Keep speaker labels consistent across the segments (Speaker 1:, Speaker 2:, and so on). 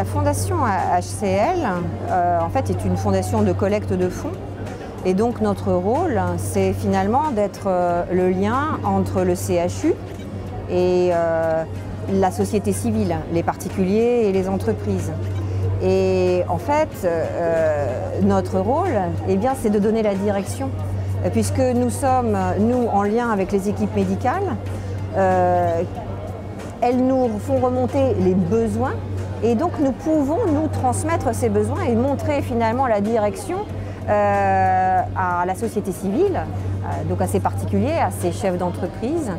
Speaker 1: La fondation HCL, en fait, est une fondation de collecte de fonds. Et donc notre rôle, c'est finalement d'être le lien entre le CHU et la société civile, les particuliers et les entreprises. Et en fait, notre rôle, eh bien, c'est de donner la direction. Puisque nous sommes, nous, en lien avec les équipes médicales, elles nous font remonter les besoins et donc nous pouvons nous transmettre ces besoins et montrer finalement la direction à la société civile, donc à ces particuliers, à ces chefs d'entreprise,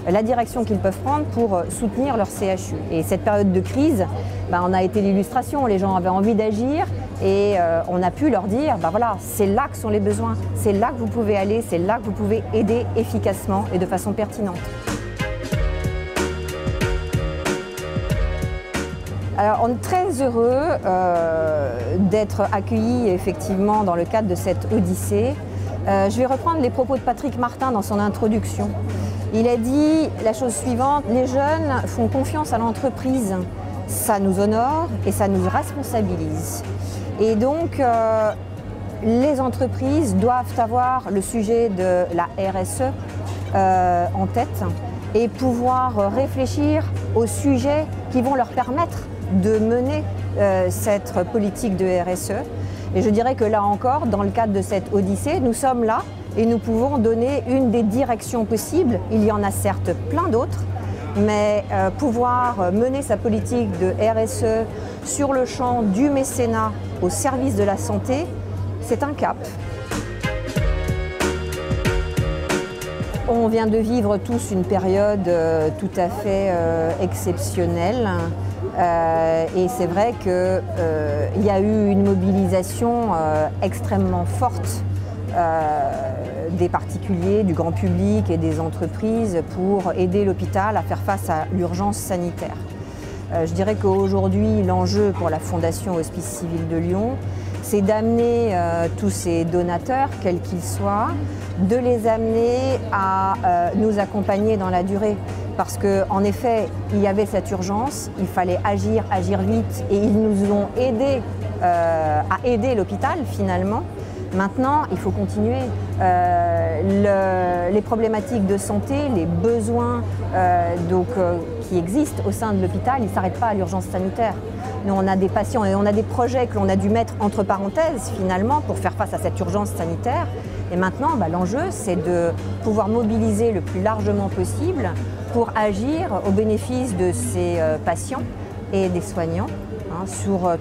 Speaker 1: la direction qu'ils peuvent prendre pour soutenir leur CHU. Et cette période de crise, on a été l'illustration, les gens avaient envie d'agir et on a pu leur dire, voilà, c'est là que sont les besoins, c'est là que vous pouvez aller, c'est là que vous pouvez aider efficacement et de façon pertinente. Alors, on est très heureux d'être accueillis effectivement dans le cadre de cette odyssée. Je vais reprendre les propos de Patrick Martin dans son introduction. Il a dit la chose suivante: les jeunes font confiance à l'entreprise, ça nous honore et ça nous responsabilise. Et donc, les entreprises doivent avoir le sujet de la RSE en tête et pouvoir réfléchir aux sujets qui vont leur permettre de mener cette politique de RSE. Et je dirais que là encore, dans le cadre de cette odyssée, nous sommes là et nous pouvons donner une des directions possibles. Il y en a certes plein d'autres, mais pouvoir mener sa politique de RSE sur le champ du mécénat au service de la santé, c'est un cap. On vient de vivre tous une période tout à fait exceptionnelle. Et c'est vrai qu'il y a eu une mobilisation extrêmement forte des particuliers, du grand public et des entreprises pour aider l'hôpital à faire face à l'urgence sanitaire. Je dirais qu'aujourd'hui, l'enjeu pour la Fondation Hospice Civil de Lyon, c'est d'amener tous ces donateurs, quels qu'ils soient, de les amener à nous accompagner dans la durée. Parce qu'en effet, il y avait cette urgence, il fallait agir vite et ils nous ont aidés à aider l'hôpital finalement. Maintenant, il faut continuer. Les problématiques de santé, les besoins qui existent au sein de l'hôpital, ils ne s'arrêtent pas à l'urgence sanitaire. Nous, on a des patients et on a des projets que l'on a dû mettre entre parenthèses finalement pour faire face à cette urgence sanitaire. Et maintenant, l'enjeu, c'est de pouvoir mobiliser le plus largement possible pour agir au bénéfice de ces patients et des soignants sur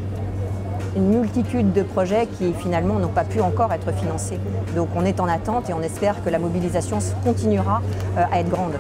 Speaker 1: une multitude de projets qui finalement n'ont pas pu encore être financés. Donc on est en attente et on espère que la mobilisation continuera à être grande.